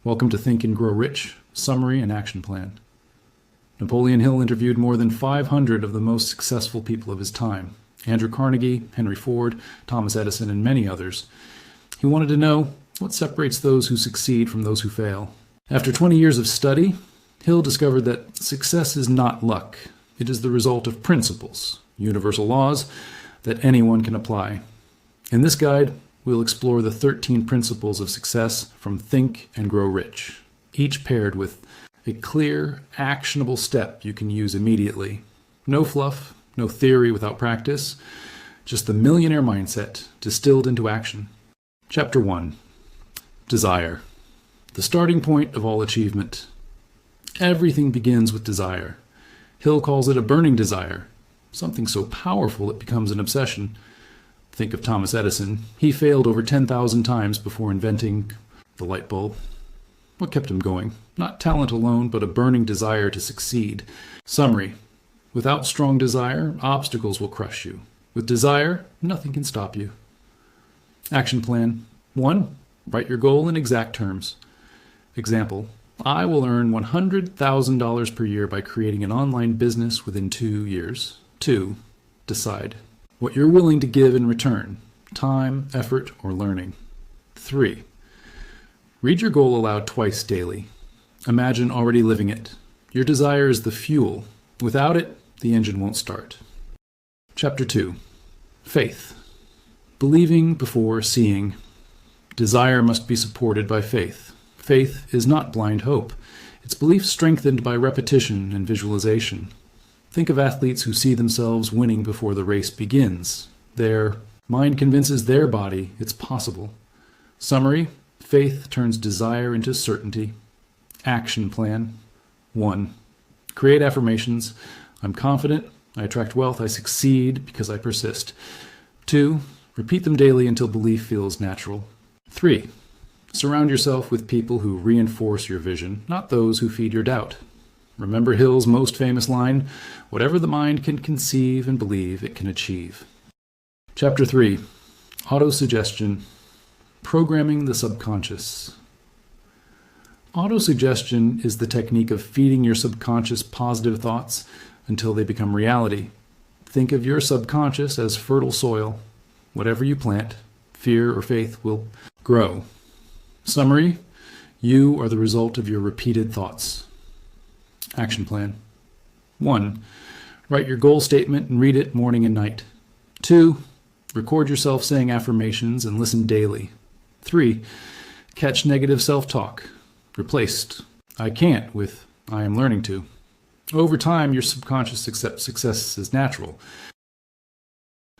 Welcome to Think and Grow Rich, Summary and Action Plan. Napoleon Hill interviewed more than 500 of the most successful people of his time. Andrew Carnegie, Henry Ford, Thomas Edison, and many others. He wanted to know what separates those who succeed from those who fail. After 20 years of study, Hill discovered that success is not luck. It is the result of principles, universal laws that anyone can apply. In this guide, we'll explore the 13 principles of success from Think and Grow Rich, each paired with a clear, actionable step you can use immediately. No fluff, no theory without practice, just the millionaire mindset distilled into action. Chapter 1. Desire. The starting point of all achievement. Everything begins with desire. Hill calls it a burning desire, something so powerful it becomes an obsession. Think of Thomas Edison. He failed over 10,000 times before inventing the light bulb. What kept him going? Not talent alone, but a burning desire to succeed. Summary. Without strong desire, obstacles will crush you. With desire, nothing can stop you. Action plan. 1. Write your goal in exact terms. Example. I will earn $100,000 per year by creating an online business within 2 years. 2. Decide what you're willing to give in return, time, effort, or learning. 3. Read your goal aloud twice daily. Imagine already living it. Your desire is the fuel. Without it, the engine won't start. Chapter 2. Faith. Believing before seeing. Desire must be supported by faith. Faith is not blind hope. It's belief strengthened by repetition and visualization. Think of athletes who see themselves winning before the race begins. Their mind convinces their body it's possible. Summary. Faith turns desire into certainty. Action plan. 1. Create affirmations. I'm confident. I attract wealth. I succeed because I persist. 2. Repeat them daily until belief feels natural. 3. Surround yourself with people who reinforce your vision, not those who feed your doubt. Remember Hill's most famous line, whatever the mind can conceive and believe, it can achieve. Chapter 3. Autosuggestion. Programming the subconscious. Autosuggestion is the technique of feeding your subconscious positive thoughts until they become reality. Think of your subconscious as fertile soil. Whatever you plant, fear or faith will grow. Summary. You are the result of your repeated thoughts. Action plan. 1. Write your goal statement and read it morning and night. 2. Record yourself saying affirmations and listen daily. 3. Catch negative self-talk. Replaced I can't with I am learning to. Over time, your subconscious accepts success as natural.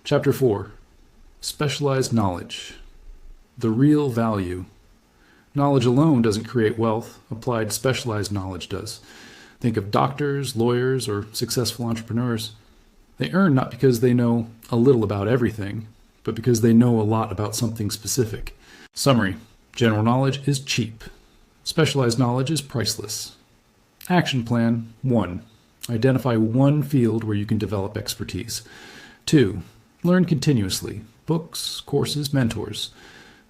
Chapter 4. Specialized knowledge. The real value. Knowledge alone doesn't create wealth. Applied specialized knowledge does. Think of doctors, lawyers, or successful entrepreneurs. They earn not because they know a little about everything, but because they know a lot about something specific. Summary. General knowledge is cheap. Specialized knowledge is priceless. Action plan. 1. Identify one field where you can develop expertise. 2. Learn continuously. Books, courses, mentors.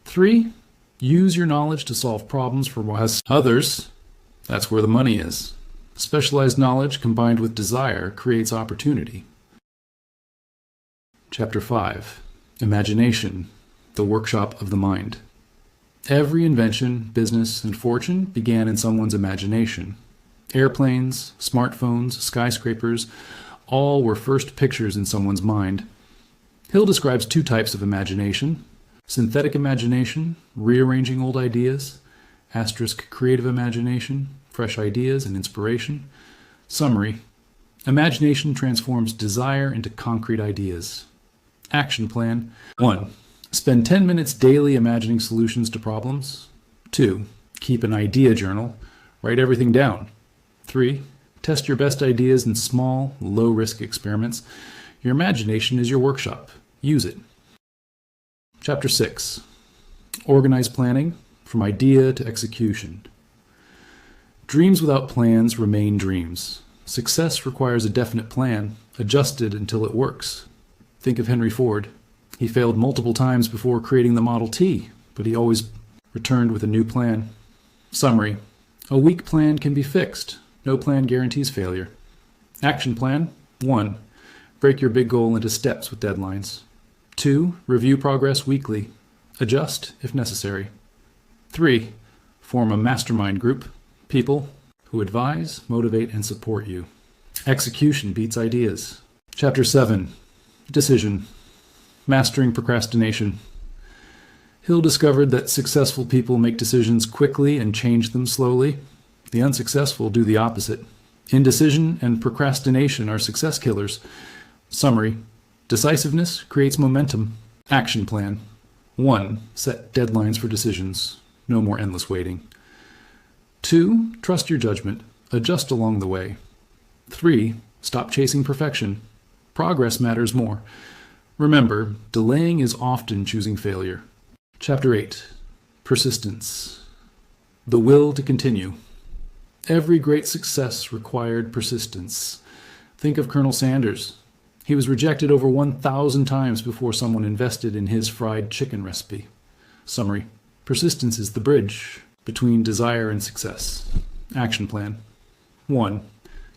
3. Use your knowledge to solve problems for others. That's where the money is. Specialized knowledge combined with desire creates opportunity. Chapter 5. Imagination, the workshop of the mind. Every invention, business, and fortune began in someone's imagination. Airplanes, smartphones, skyscrapers, all were first pictures in someone's mind. Hill describes 2 types of imagination: synthetic imagination, rearranging old ideas, * creative imagination, fresh ideas and inspiration. Summary. Imagination transforms desire into concrete ideas. Action plan. 1. Spend 10 minutes daily imagining solutions to problems. 2. Keep an idea journal. Write everything down. 3. Test your best ideas in small, low-risk experiments. Your imagination is your workshop. Use it. Chapter 6. Organized planning, from idea to execution. Dreams without plans remain dreams. Success requires a definite plan, adjusted until it works. Think of Henry Ford. He failed multiple times before creating the Model T, but he always returned with a new plan. Summary. A weak plan can be fixed. No plan guarantees failure. Action plan. 1. Break your big goal into steps with deadlines. 2. Review progress weekly. Adjust if necessary. 3. Form a mastermind group. People who advise, motivate, and support you. Execution beats ideas. Chapter 7. Decision. Mastering procrastination. Hill discovered that successful people make decisions quickly and change them slowly. The unsuccessful do the opposite. Indecision and procrastination are success killers. Summary. Decisiveness creates momentum. Action plan. 1. Set deadlines for decisions. No more endless waiting. 2. Trust your judgment. Adjust along the way. 3. Stop chasing perfection. Progress matters more. Remember, delaying is often choosing failure. Chapter 8. Persistence. The will to continue. Every great success required persistence. Think of Colonel Sanders. He was rejected over 1,000 times before someone invested in his fried chicken recipe. Summary. Persistence is the bridge between desire and success. Action plan. 1.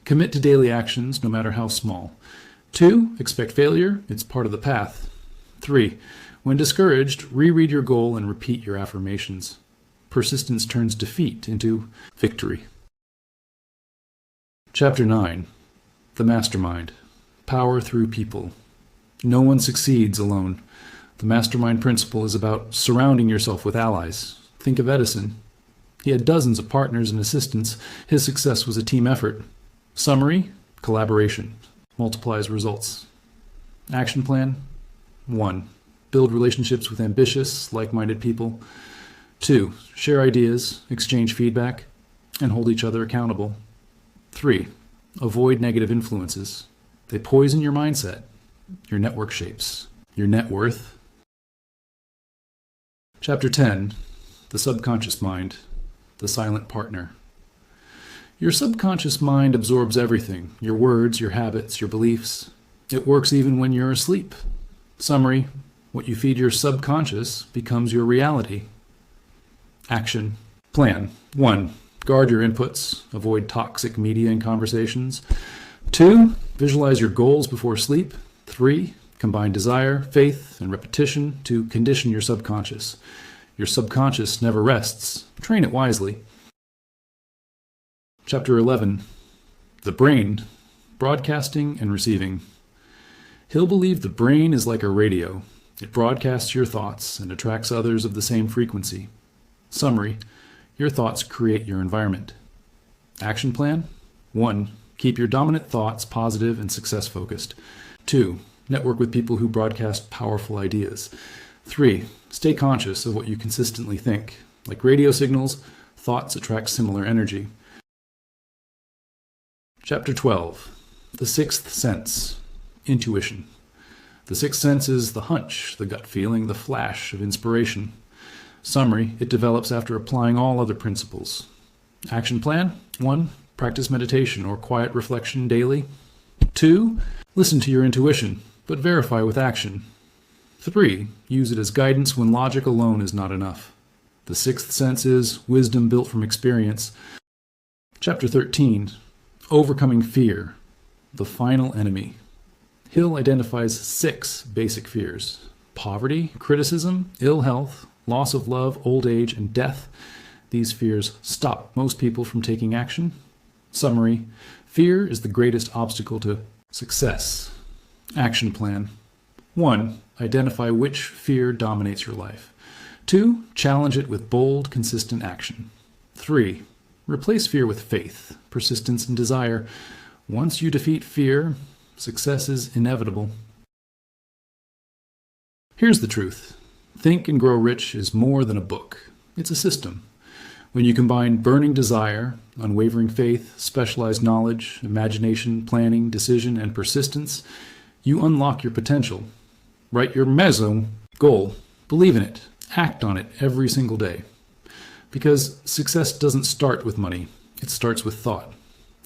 Commit to daily actions, no matter how small. 2. Expect failure. It's part of the path. 3. When discouraged, reread your goal and repeat your affirmations. Persistence turns defeat into victory. Chapter 9. The Mastermind. Power through people. No one succeeds alone. The mastermind principle is about surrounding yourself with allies. Think of Edison. He had dozens of partners and assistants. His success was a team effort. Summary. Collaboration multiplies results. Action plan. 1. Build relationships with ambitious, like-minded people. 2. Share ideas, exchange feedback, and hold each other accountable. 3. Avoid negative influences. They poison your mindset. Your network shapes your net worth. Chapter 10. The Subconscious Mind. The Silent Partner. Your subconscious mind absorbs everything, your words, your habits, your beliefs. It works even when you're asleep. Summary. What you feed your subconscious becomes your reality. Action plan. 1. Guard your inputs. Avoid toxic media and conversations. 2. Visualize your goals before sleep. 3. Combine desire, faith, and repetition to condition your subconscious. Your subconscious never rests. Train it wisely. Chapter 11. The Brain. Broadcasting and Receiving. Hill believed the brain is like a radio. It broadcasts your thoughts and attracts others of the same frequency. Summary. Your thoughts create your environment. Action plan. 1. Keep your dominant thoughts positive and success-focused. 2. Network with people who broadcast powerful ideas. 3. Stay conscious of what you consistently think. Like radio signals, thoughts attract similar energy. Chapter 12. The Sixth Sense. Intuition. The sixth sense is the hunch, the gut feeling, the flash of inspiration. Summary. It develops after applying all other principles. Action plan. 1. Practice meditation or quiet reflection daily. 2. Listen to your intuition, but verify with action. 3. Use it as guidance when logic alone is not enough. The sixth sense is wisdom built from experience. Chapter 13. Overcoming fear. The final enemy. Hill identifies 6 basic fears: poverty, criticism, ill health, loss of love, old age, and death. These fears stop most people from taking action. Summary. Fear is the greatest obstacle to success. Action plan. 1. Identify which fear dominates your life. 2. Challenge it with bold, consistent action. 3. Replace fear with faith, persistence, and desire. Once you defeat fear, success is inevitable. Here's the truth. Think and Grow Rich is more than a book. It's a system. When you combine burning desire, unwavering faith, specialized knowledge, imagination, planning, decision, and persistence, you unlock your potential. Write your meso goal. Believe in it. Act on it every single day. Because success doesn't start with money. It starts with thought.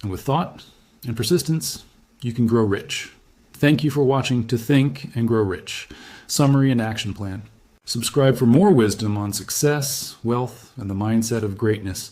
And with thought and persistence, you can grow rich. Thank you for watching To Think and Grow Rich. Summary and action plan. Subscribe for more wisdom on success, wealth, and the mindset of greatness.